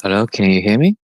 Hello, can you hear me?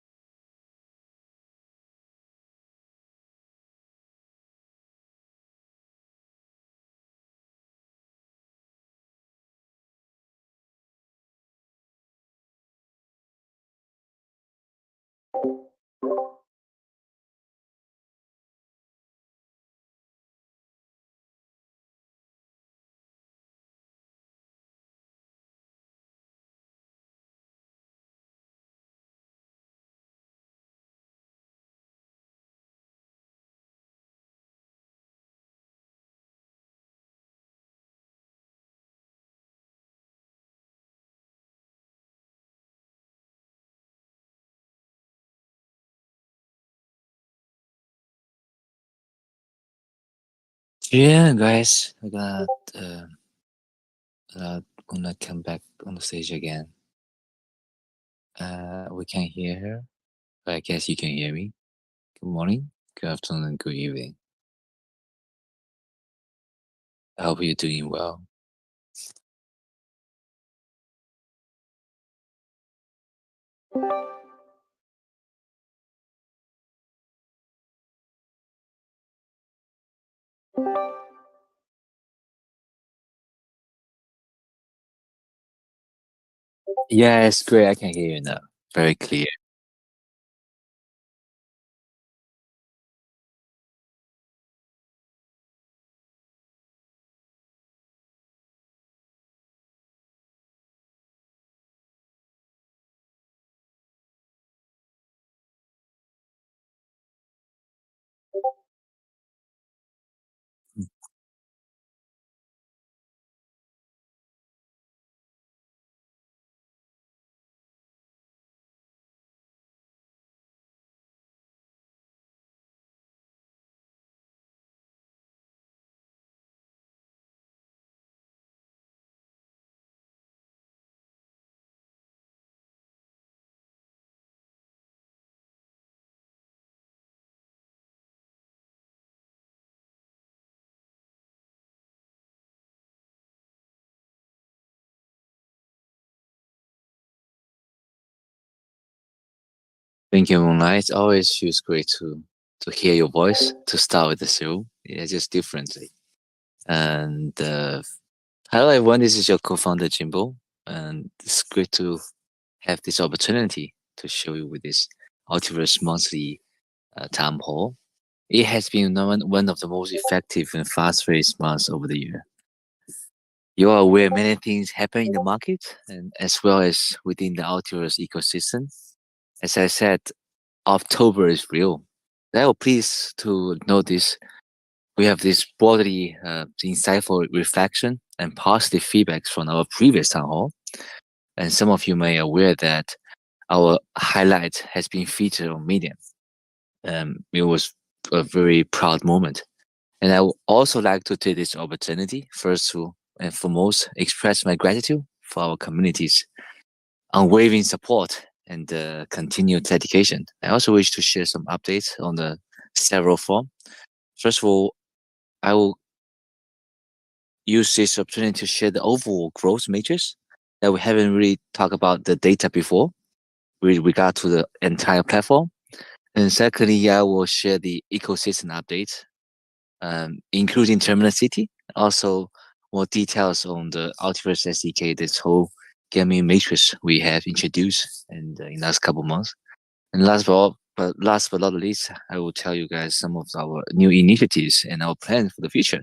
Yeah, guys, uh, gonna come back on the stage again. We can hear her, but I guess you can hear me. Good morning, good afternoon, and good evening. I hope you're doing well. Yes, great. I can hear you now. Very clear. Thank you, Moonlight. It always feels great to hear your voice to start with the show. Yeah, just differently. And hello, everyone. This is your co-founder Jimbo, and it's great to have this opportunity to show you with this Ultiverse monthly town hall. It has been one of the most effective and fast-paced months over the year. You are aware many things happen in the market and as well as within the Ultiverse ecosystem. As I said, October is real. I am pleased to notice we have this broadly insightful reflection and positive feedbacks from our previous town hall. And some of you may aware that our highlight has been featured on Medium. It was a very proud moment. And I would also like to take this opportunity, first to and foremost, express my gratitude for our community's unwavering support and continued dedication. I also wish to share some updates on the several form. First of all, I will use this opportunity to share the overall growth matrix that we haven't really talked about the data before with regard to the entire platform. And secondly, I will share the ecosystem update, including Terminal City, also more details on the Ultiverse SDK, this whole gaming matrix we have introduced in the last couple months. And last but not least, I will tell you guys some of our new initiatives and our plans for the future.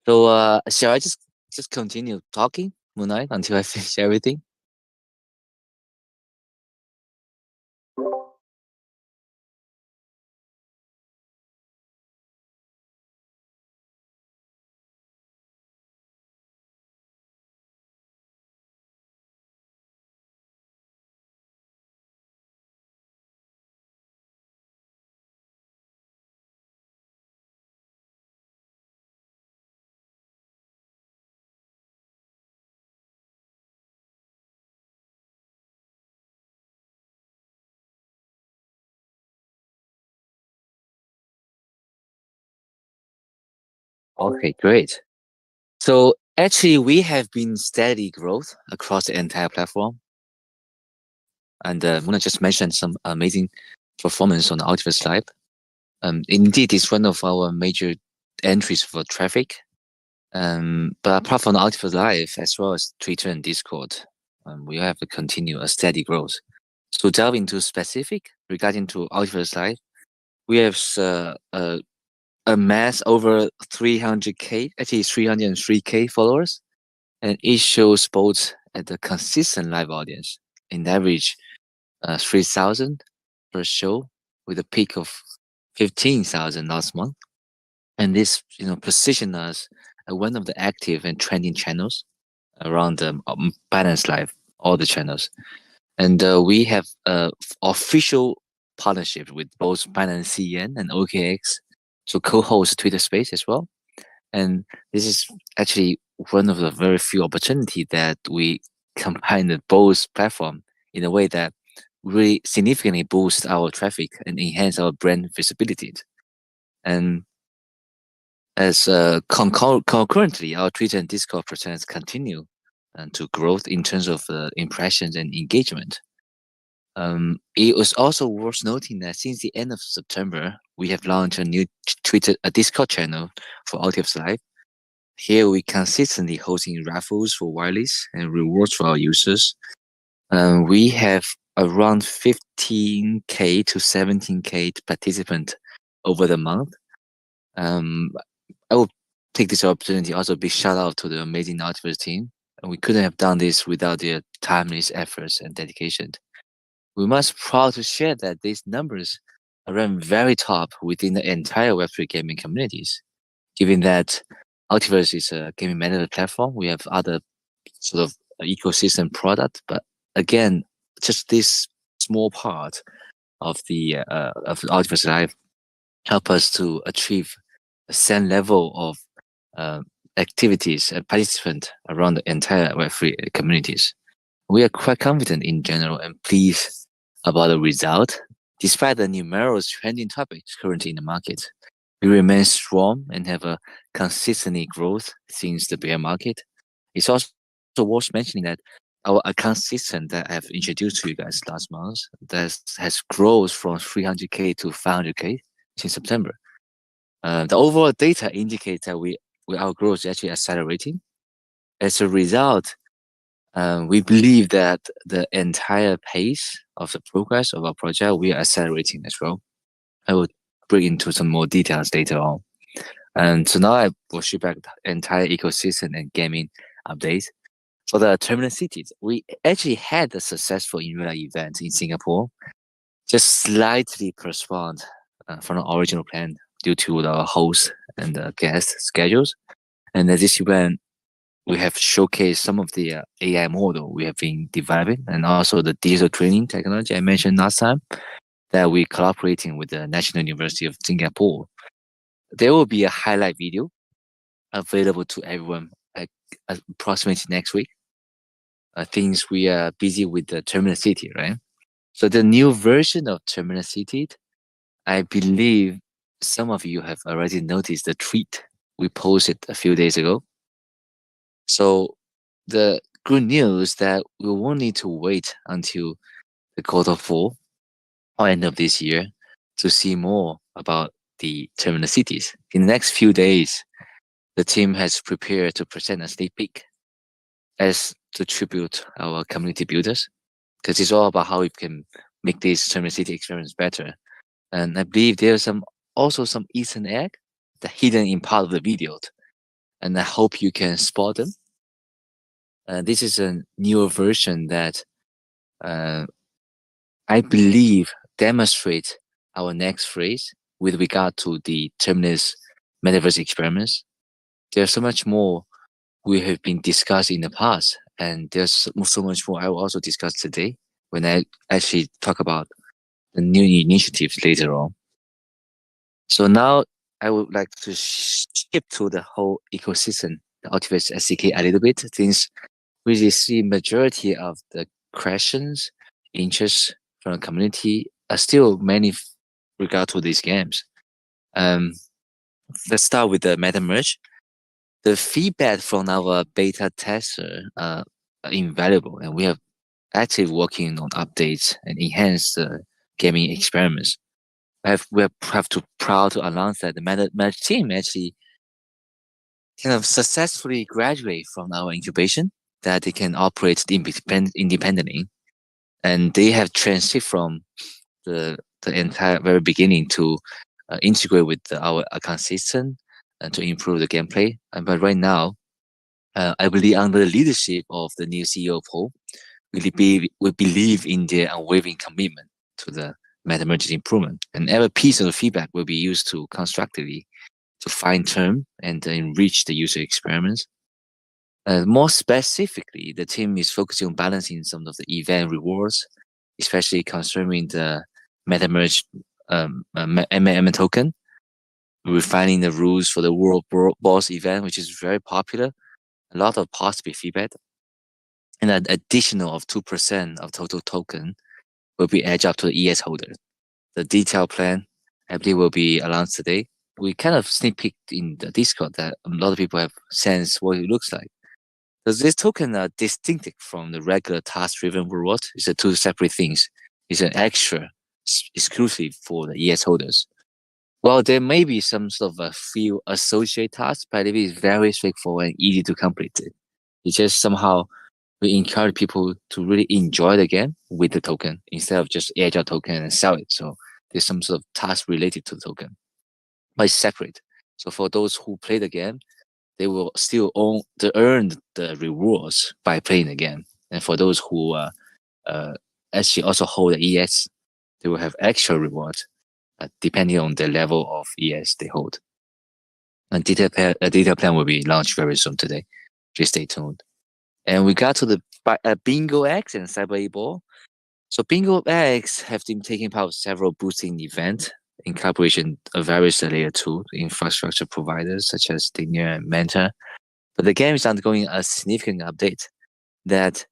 So, shall I just continue talking, Moonlight, until I finish everything? Okay, great. So actually, we have been steady growth across the entire platform. And I want to just mention some amazing performance on the Ultiverse Live. Indeed, it's one of our major entries for traffic. But apart from the Ultiverse Live, as well as Twitter and Discord, we have to continue a steady growth. So delve into specific regarding to Ultiverse Live, we have amassed over 300k, actually 303k followers, and each shows both at a consistent live audience, in average 3,000 per show, with a peak of 15,000 last month. And this, position us as one of the active and trending channels around the Binance Live, all the channels. And we have official partnership with both Binance CEN and OKX to co-host Twitter Space as well. And this is actually one of the very few opportunity that we combine the both platform in a way that really significantly boost our traffic and enhance our brand visibility. And as concurrently, our Twitter and Discord presence continue to growth in terms of impressions and engagement. It was also worth noting that since the end of September, we have launched a new a Discord channel for Ultiverse Live. Here we consistently hosting raffles for wireless and rewards for our users. We have around 15k to 17k participant over the month. I will take this opportunity also big shout out to the amazing Ultiverse team. And we couldn't have done this without their timeless efforts and dedication. We must proud to share that these numbers are ranked very top within the entire Web3 gaming communities. Given that Ultiverse is a gaming management platform, we have other sort of ecosystem product, but again, just this small part of the Ultiverse Live help us to achieve the same level of activities and participants around the entire Web3 communities. We are quite confident in general and pleased about the result. Despite the numerous trending topics currently in the market, we remain strong and have a consistently growth since the bear market. It's also worth mentioning that our account system that I have introduced to you guys last month that has grown from 300k to 500k since September. The overall data indicates that our growth is actually accelerating. As a result, we believe that the entire pace of the progress of our project we are accelerating as well. I will bring into some more details later on. And so now I will shoot back the entire ecosystem and gaming updates. For the terminal cities, we actually had a successful in-real event in Singapore, just slightly postponed from the original plan due to the host and the guest schedules. And at this event, we have showcased some of the AI model we have been developing and also the digital training technology I mentioned last time that we're collaborating with the National University of Singapore. There will be a highlight video available to everyone approximately next week. Things we are busy with the Terminal City, right? So the new version of Terminal City, I believe some of you have already noticed the tweet we posted a few days ago. So the good news that we won't need to wait until the Q4 or end of this year to see more about the terminal cities. In the next few days, the team has prepared to present a sneak peek as to tribute our community builders, because it's all about how we can make this terminal city experience better. And I believe there's also some Easter egg that hidden in part of the video, and I hope you can spot them. This is a newer version that I believe demonstrates our next phrase with regard to the Terminus metaverse experiments. There's so much more we have been discussed in the past, and there's so much more I will also discuss today when I actually talk about the new initiatives later on. So now I would like to skip to the whole ecosystem, the Ultiverse SDK a little bit, since we see majority of the questions, interests from the community are still mainly regard to these games. Let's start with the meta merge. The feedback from our beta tester are invaluable, and we have actively working on updates and enhance the gaming experiments. We have to proud to announce that the managed team actually kind of successfully graduate from our incubation, that they can operate independently, and they have transited from the entire very beginning to integrate with our account system and to improve the gameplay. But right now, I believe under the leadership of the new CEO Paul, we believe in their unwavering commitment to the metallurgy improvement, and every piece of the feedback will be used to constructively to fine tune and enrich the user experiments. More specifically, the team is focusing on balancing some of the event rewards, especially concerning the MetaMerge MM token, refining the rules for the World Boss event, which is very popular. A lot of positive feedback, and an additional of 2% of total token will be edged up to the ES holder. The detailed plan, I believe, will be announced today. We kind of sneak peeked in the Discord that a lot of people have sensed what it looks like. Because this token are distinctive from the regular task-driven reward. It's a two separate things. It's an extra exclusive for the ES holders. Well, there may be some sort of a few associate tasks, but it is very straightforward and easy to complete it. It's just somehow we encourage people to really enjoy the game with the token instead of just edge out token and sell it. So there's some sort of task related to the token, but it's separate. So for those who play the game, they will still earn the rewards by playing the game. And for those who uh, actually also hold the ES, they will have extra rewards depending on the level of ES they hold. And detailed plan will be launched very soon today. Just stay tuned. And we got to the Bingo X and Cyber A Ball. So Bingo X have been taking part in several boosting events in collaboration with various layer 2 infrastructure providers such as Linear and Manta. But the game is undergoing a significant update that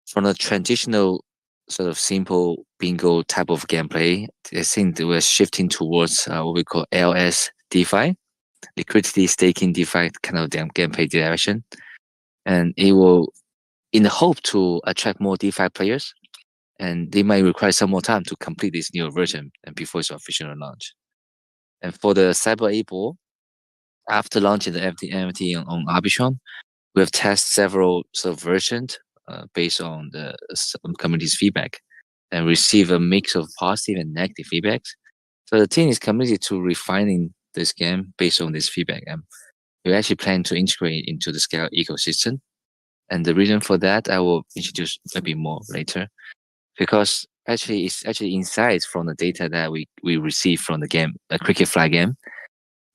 from the traditional sort of simple bingo type of gameplay, I think we're shifting towards what we call LS DeFi, liquidity staking DeFi kind of gameplay direction. And it will, in the hope to attract more DeFi players, and they might require some more time to complete this new version and before its official launch. And for the Cyber Able, after launching the NFT on Arbitron, we have tested several sort of versions based on the community's feedback and receive a mix of positive and negative feedbacks. So the team is committed to refining this game based on this feedback. And we actually plan to integrate into the Scale ecosystem. And the reason for that, I will introduce a bit more later, because actually it's actually insights from the data that we receive from the game, a cricket flag game,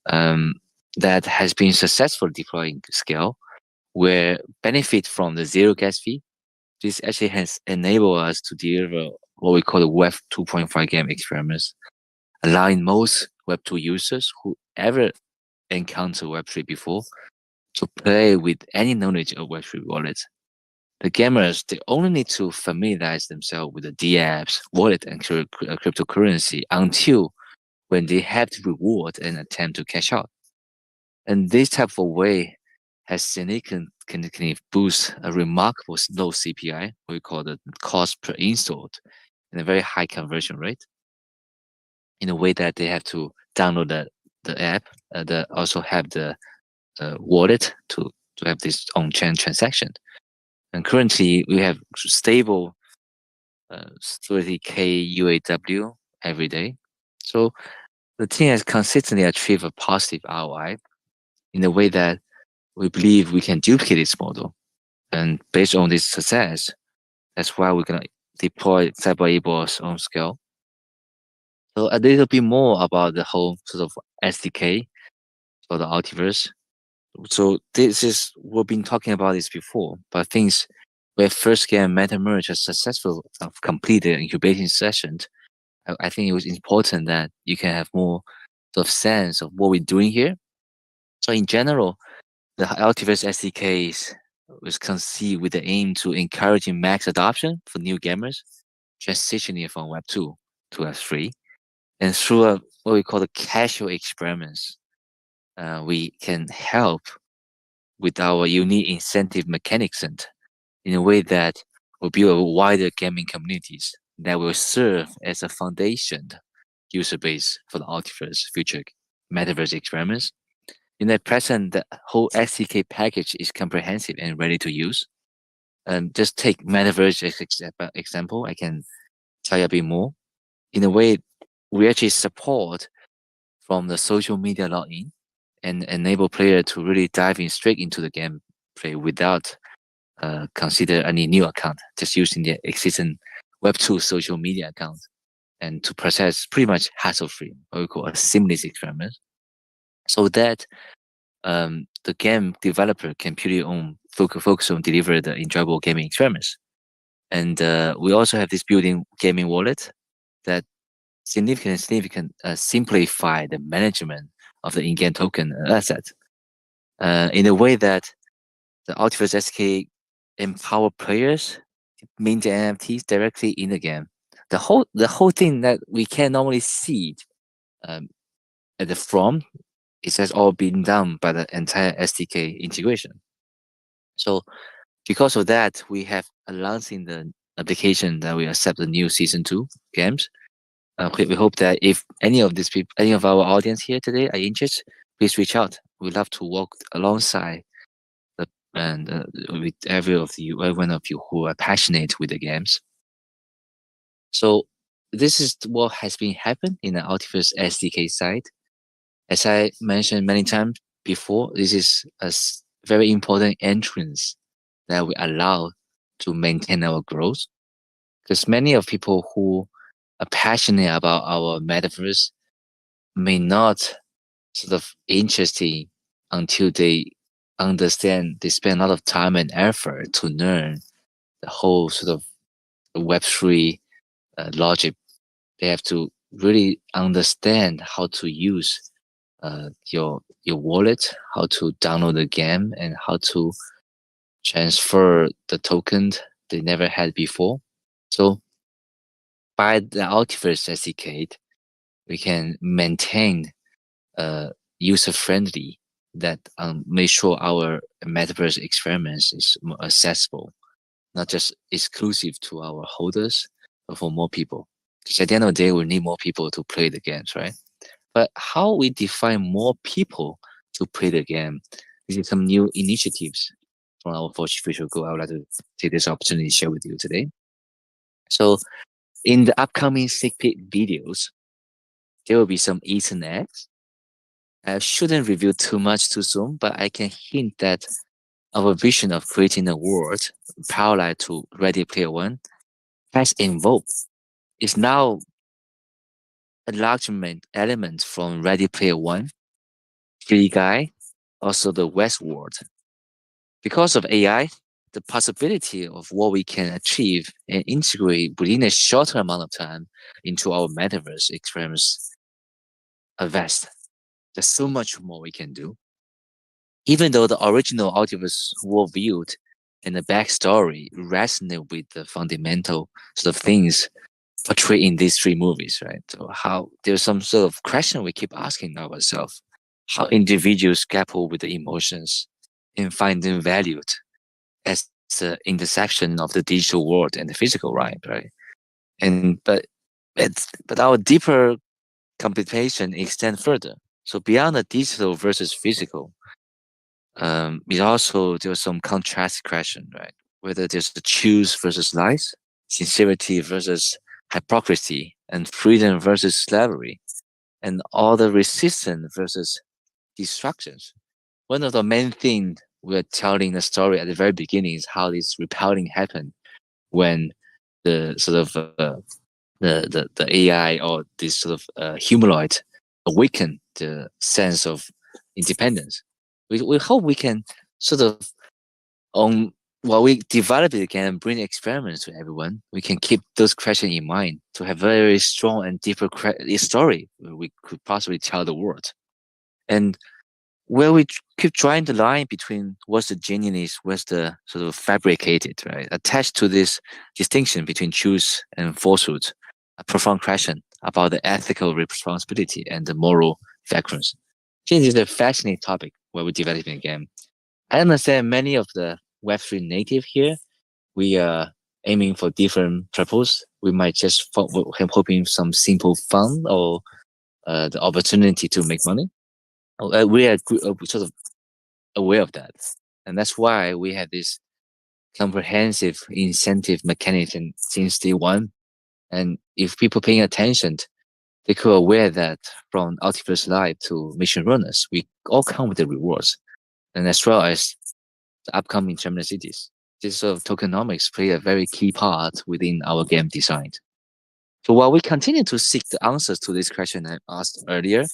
that has been successfully deploying Scale, where benefit from the zero gas fee. This actually has enabled us to deliver what we call the Web 2.5 game experiments, allowing most Web 2 users who ever encounter Web 3 before to play with any knowledge of Web 3 wallets. The gamers, they only need to familiarize themselves with the dApps, wallet, and cryptocurrency until when they have the reward and attempt to cash out. And this type of way has significantly boost a remarkable low CPI, what we call the cost per installed, and a very high conversion rate, in a way that they have to download the app, also have the wallet to have this on-chain transaction. And currently, we have stable 30K UAW every day. So the team has consistently achieved a positive ROI in a way that we believe we can duplicate this model. And based on this success, that's why we're going to deploy CyberAble's on Scale. So a little bit more about the whole sort of SDK for the Ultiverse. So this is, we've been talking about this before, but things where first game MetaMerge has successfully completed incubation sessions, I think it was important that you can have more sort of sense of what we're doing here. So in general, the Ultiverse SDKs was conceived with the aim to encouraging max adoption for new gamers, transitioning from Web 2 to Web 3. And through what we call the casual experiments, we can help with our unique incentive mechanism in a way that will build a wider gaming communities that will serve as a foundation user base for the Ultiverse future metaverse experiments. In the present, the whole SDK package is comprehensive and ready to use. And just take metaverse as example, I can tell you a bit more. In a way, we actually support from the social media login and enable player to really dive in straight into the gameplay without consider any new account, just using the existing Web2 social media account and to process pretty much hassle-free, what we call a seamless experiment, so that the game developer can purely focus on deliver the enjoyable gaming experiments. And we also have this built-in gaming wallet that significant simplify the management of the in-game token asset in a way that the Ultiverse SK empower players mint the NFTs directly in the game. The whole thing that we can normally see um, at the front, it has all been done by the entire SDK integration. So because of that, we have announced in the application that we accept the new season 2 games. We hope that if any of these people, any of our audience here today are interested, please reach out. We'd love to work alongside the, and with every one of you who are passionate with the games. So this is what has been happened in the Ultiverse SDK side. As I mentioned many times before, this is a very important entrance that we allow to maintain our growth. Because many of people who are passionate about our metaverse may not sort of interested until they understand, they spend a lot of time and effort to learn the whole sort of Web3 logic. They have to really understand how to use your wallet, how to download the game, and how to transfer the token they never had before. So by the Ultiverse SDK, we can maintain user friendly that make sure our metaverse experiments is more accessible, not just exclusive to our holders, but for more people. Because at the end of the day, we need more people to play the games, right? But how we define more people to play the game, this is some new initiatives from our future goal. I would like to take this opportunity to share with you today. So in the upcoming sneak peek videos, there will be some Easter eggs. I shouldn't reveal too much too soon, but I can hint that our vision of creating a world parallel to Ready Player One has evolved. It's now enlargement element from Ready Player One, Free Guy, also the Westworld. Because of AI, the possibility of what we can achieve and integrate within a shorter amount of time into our metaverse experiments are vast. There's so much more we can do. Even though the original Ultiverse worldview and the backstory resonate with the fundamental sort of things portrayed in these three movies, right? So how there's some sort of question we keep asking ourselves: how individuals grapple with the emotions and find them valued as the intersection of the digital world and the physical, right? And but our deeper computation extend further. So beyond the digital versus physical, it also there's some contrast question, right? Whether there's the truth versus lies, sincerity versus hypocrisy, and freedom versus slavery, and all the resistance versus destructions. One of the main things we're telling the story at the very beginning is how this repelling happened when the sort of the AI or this sort of humanoid awaken the sense of independence. We hope we can sort of on while we develop it again and bring experiments to everyone, we can keep those questions in mind to have very strong and deeper story we could possibly tell the world. And where we keep drawing the line between what's the genuineness, what's the sort of fabricated, right? Attached to this distinction between truth and falsehood, a profound question about the ethical responsibility and the moral vacuums. This is a fascinating topic where we're developing again. I understand many of the Web3 native here, we aiming for different purpose. We might just hoping some simple fun or the opportunity to make money. We are sort of aware of that, and that's why we have this comprehensive incentive mechanism since day one. And if people paying attention, they could aware that from Ultiverse Live to Mission Runners, we all come with the rewards, and as well as the upcoming terminal cities. This sort of tokenomics play a very key part within our game design. So while we continue to seek the answers to this question I asked earlier,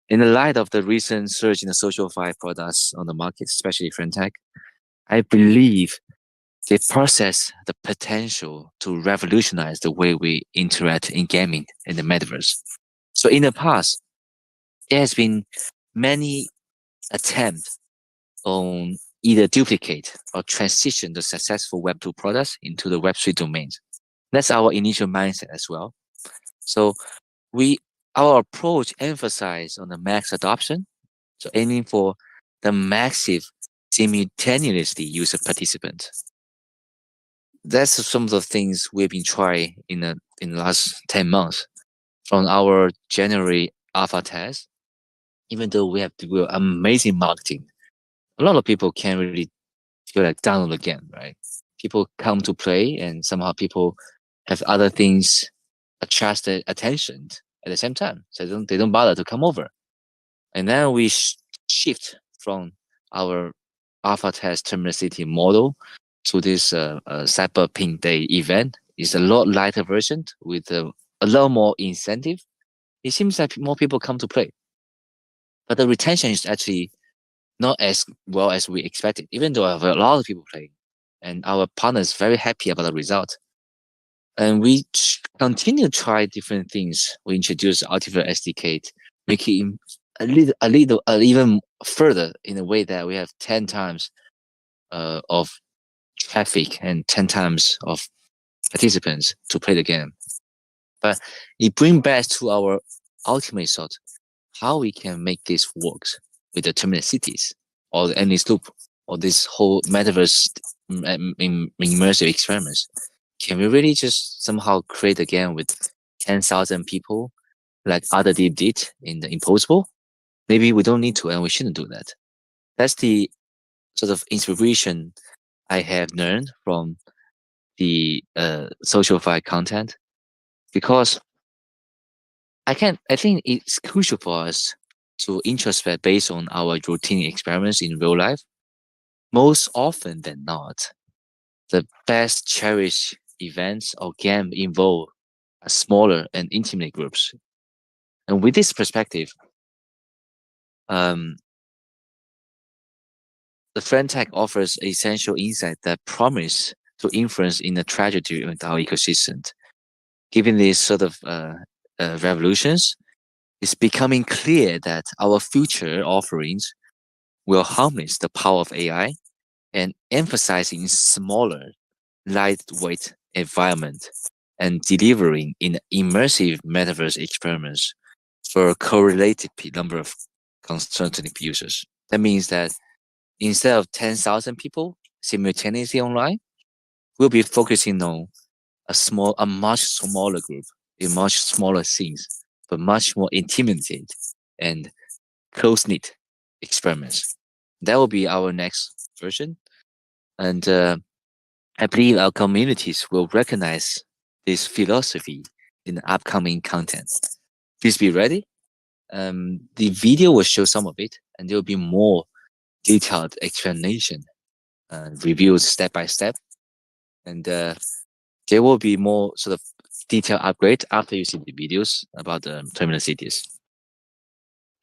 in the light of the recent surge in the social fi products on the market, especially FinTech, I believe they possess the potential to revolutionize the way we interact in gaming in the metaverse. So in the past, there has been many attempts on either duplicate or transition the successful Web2 products into the Web3 domains. That's our initial mindset as well. So we our approach emphasizes on the max adoption, so aiming for the massive simultaneously user participant. That's some of the things we've been trying in the last 10 months from our January alpha test. Even though we have to do amazing marketing, a lot of people can't really feel like download again, right? People come to play, and somehow people have other things attract their attention at the same time, so they don't bother to come over. And then we shift from our alpha test terminal city model to this Cyber Pink Day event. It's a lot lighter version with a lot more incentive. It seems like more people come to play, but the retention is actually not as well as we expected, even though I have a lot of people playing. And our partner is very happy about the result. And we continue to try different things. We introduce Ultiverse SDK, making even further in a way that we have 10 times of traffic and 10 times of participants to play the game. But it brings back to our ultimate thought, how we can make this work with the terminal cities or the endless loop or this whole metaverse immersive experiments. Can we really just somehow create a game with 10,000 people like other deep did in the Impossible? Maybe we don't need to, and we shouldn't do that. That's the sort of inspiration I have learned from the social fi content, because I think it's crucial for us to introspect based on our routine experiments in real life. Most often than not, the best cherished events or game involve a smaller and intimate groups. And with this perspective, um, the FriendTech offers essential insight that promise to influence in the tragedy of our ecosystem. Given these sort of revolutions, it's becoming clear that our future offerings will harness the power of AI and emphasizing smaller, lightweight environment and delivering in immersive metaverse experiments for a correlated number of concentric users. That means that instead of 10,000 people simultaneously online, we'll be focusing on a much smaller group, in much smaller scenes, but much more intimidated and close-knit experiments. That will be our next version. And I believe our communities will recognize this philosophy in the upcoming content. Please be ready. The video will show some of it, and there will be more detailed explanation, reviewed step by step. And there will be more sort of detailed upgrade after you see the videos about the terminal cities.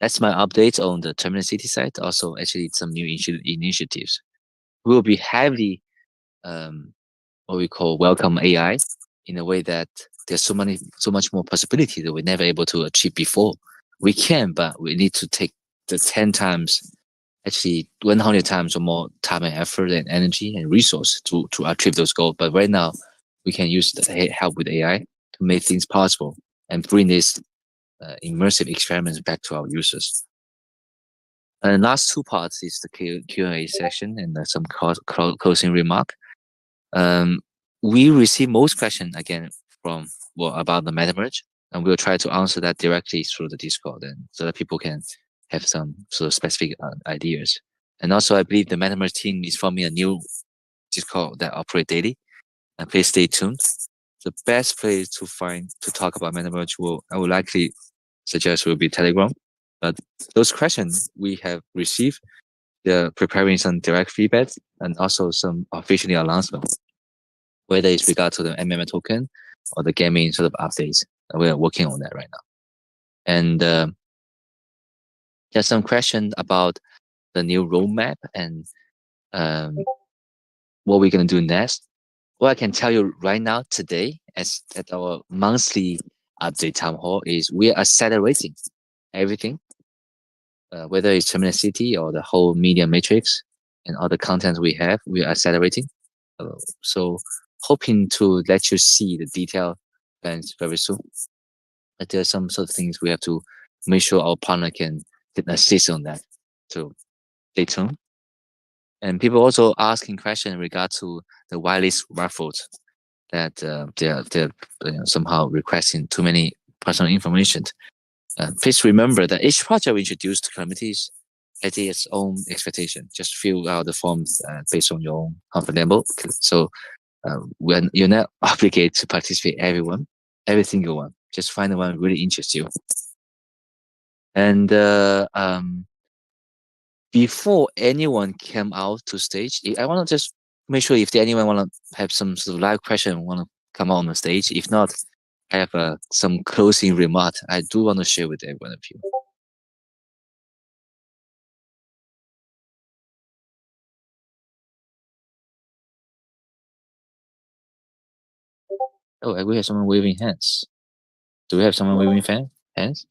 That's my update on the terminal city side. Also, actually, some new initiatives. We will be heavily what we call welcome AI in a way that there's so much more possibility that we're never able to achieve before. We can, but we need to take the 10 times, actually 100 times or more time and effort and energy and resource to achieve those goals. But right now, we can use the help with AI to make things possible and bring these immersive experiments back to our users. And the last two parts is the Q&A session and some closing remark. we receive most questions again from about the metaverse, and we'll try to answer that directly through the Discord, and so that people can have some sort of specific ideas. And also, I believe the metaverse team is forming a new Discord that operate daily. And please stay tuned. The best place to find to talk about metaverse I would likely suggest will be Telegram. But those questions we have received, they're preparing some direct feedback and also some officially announcements, whether it's regard to the MMA token or the gaming sort of updates. We are working on that right now. And there's some question about the new roadmap and um, what we're going to do next. What I can tell you right now today, as at our monthly update town hall, is we are accelerating everything, whether it's Terminal City or the whole media matrix and all the content we have, we are accelerating. So hoping to let you see the detailed plans very soon. But there are some sort of things we have to make sure our partner can assist on that. So stay tuned. And people also asking questions in regard to the wireless raffles that they're somehow requesting too many personal information. Please remember that each project we introduce to communities has its own expectation. Just fill out the forms based on your own comfort level. So when you're not obligated to participate, every single one, just find the one really interests you. And before anyone came out to stage, I want to just make sure if anyone want to have some sort of live question, want to come out on the stage. If not, I have some closing remark I do want to share with every one of you. Oh, we have someone waving hands. Do we have someone waving hands?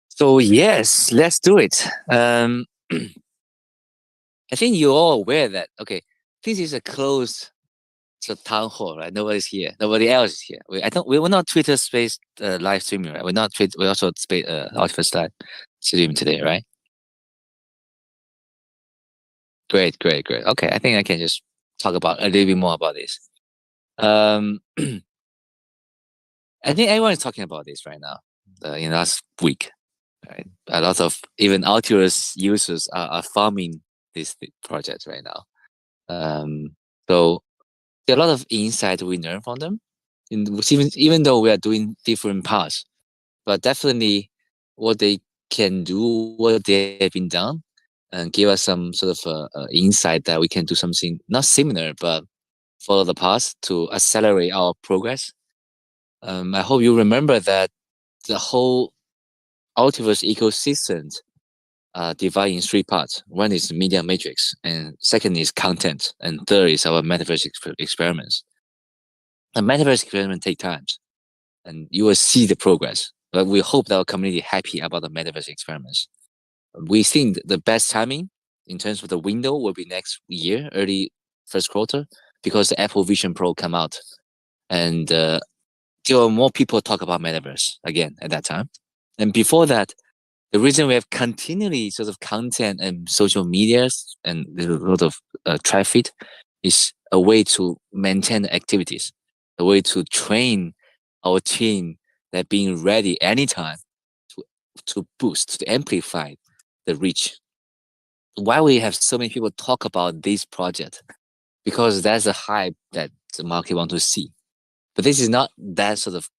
So yes, let's do it. I think you're all aware that okay, this is a closed town hall, right? Nobody's here. Nobody else is here. We're not Twitter space live streaming, right? We're also space Ultiverse live streaming today, right? Great. Okay, I think I can just talk about a little bit more about this. Um, I think everyone is talking about this right now. In the last week, right? A lot of even Ultiverse users are farming these projects right now. So there are a lot of insight we learn from them. Even though we are doing different parts, but definitely what they can do, what they have been done, and give us some sort of insight that we can do something not similar, but follow the path to accelerate our progress. I hope you remember that the whole Ultiverse ecosystem divided in three parts. One is media matrix, and second is content, and third is our metaverse experiments. The metaverse experiment take time, and you will see the progress. But we hope that our community happy about the metaverse experiments. We think the best timing in terms of the window will be next year, early first quarter, because the Apple Vision Pro come out, and there are more people talk about metaverse again at that time. And before that, the reason we have continually sort of content and social medias and a lot of traffic is a way to maintain the activities, a way to train our team that being ready anytime to boost, to amplify the reach. Why we have so many people talk about this project? Because that's a hype that the market want to see. But this is not that sort of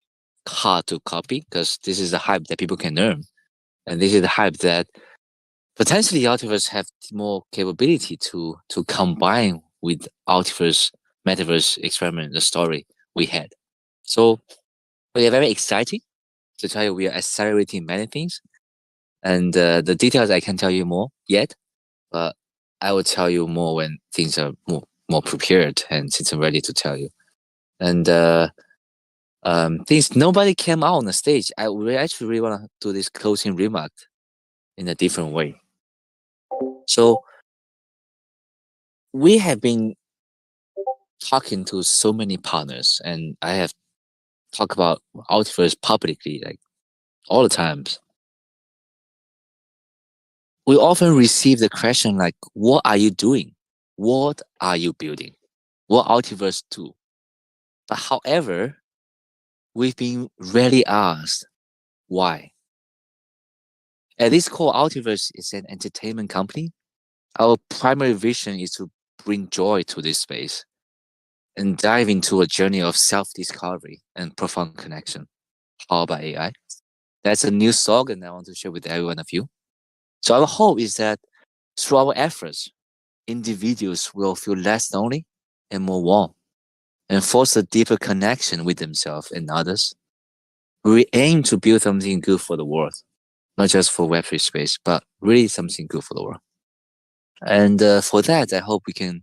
hard to copy because this is the hype that people can earn. And this is the hype that potentially Ultiverse have more capability to combine with Ultiverse metaverse experiment, the story we had. So we are very excited to tell you we are accelerating many things. And the details I can't tell you more yet, but I will tell you more when things are more prepared and things are ready to tell you. And things nobody came out on the stage. I actually really want to do this closing remark in a different way. So we have been talking to so many partners, and I have talked about Ultiverse publicly, like all the times. We often receive the question like, "What are you doing? What are you building? What Ultiverse do?" But however, we've been rarely asked why. At this core, Ultiverse is an entertainment company. Our primary vision is to bring joy to this space and dive into a journey of self-discovery and profound connection, powered by AI. That's a new slogan I want to share with every one of you. So our hope is that through our efforts, individuals will feel less lonely and more warm and foster deeper connection with themselves and others. We aim to build something good for the world, not just for Web3 space, but really something good for the world. And for that, I hope we can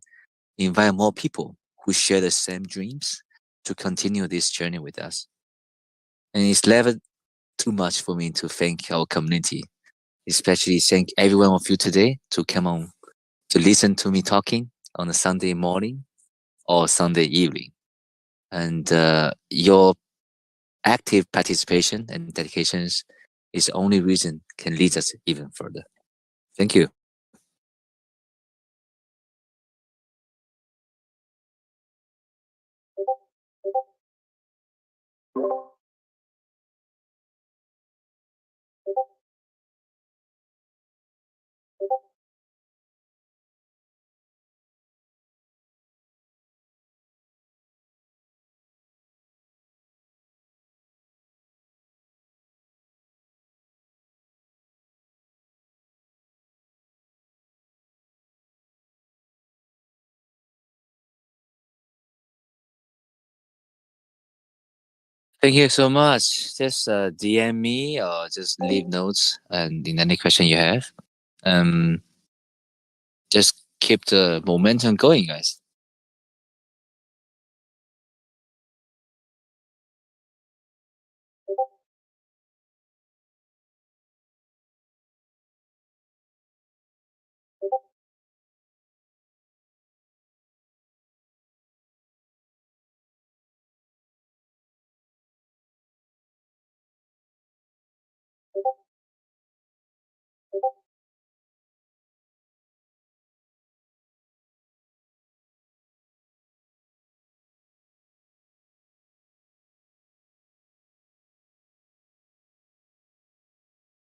invite more people who share the same dreams to continue this journey with us. And it's never too much for me to thank our community, especially thank every one of you today to come on to listen to me talking on a Sunday morning or Sunday evening. And your active participation and dedications is the only reason can lead us even further. Thank you. Thank you so much. Just DM me or just leave notes and in any question you have. Um, just keep the momentum going, guys.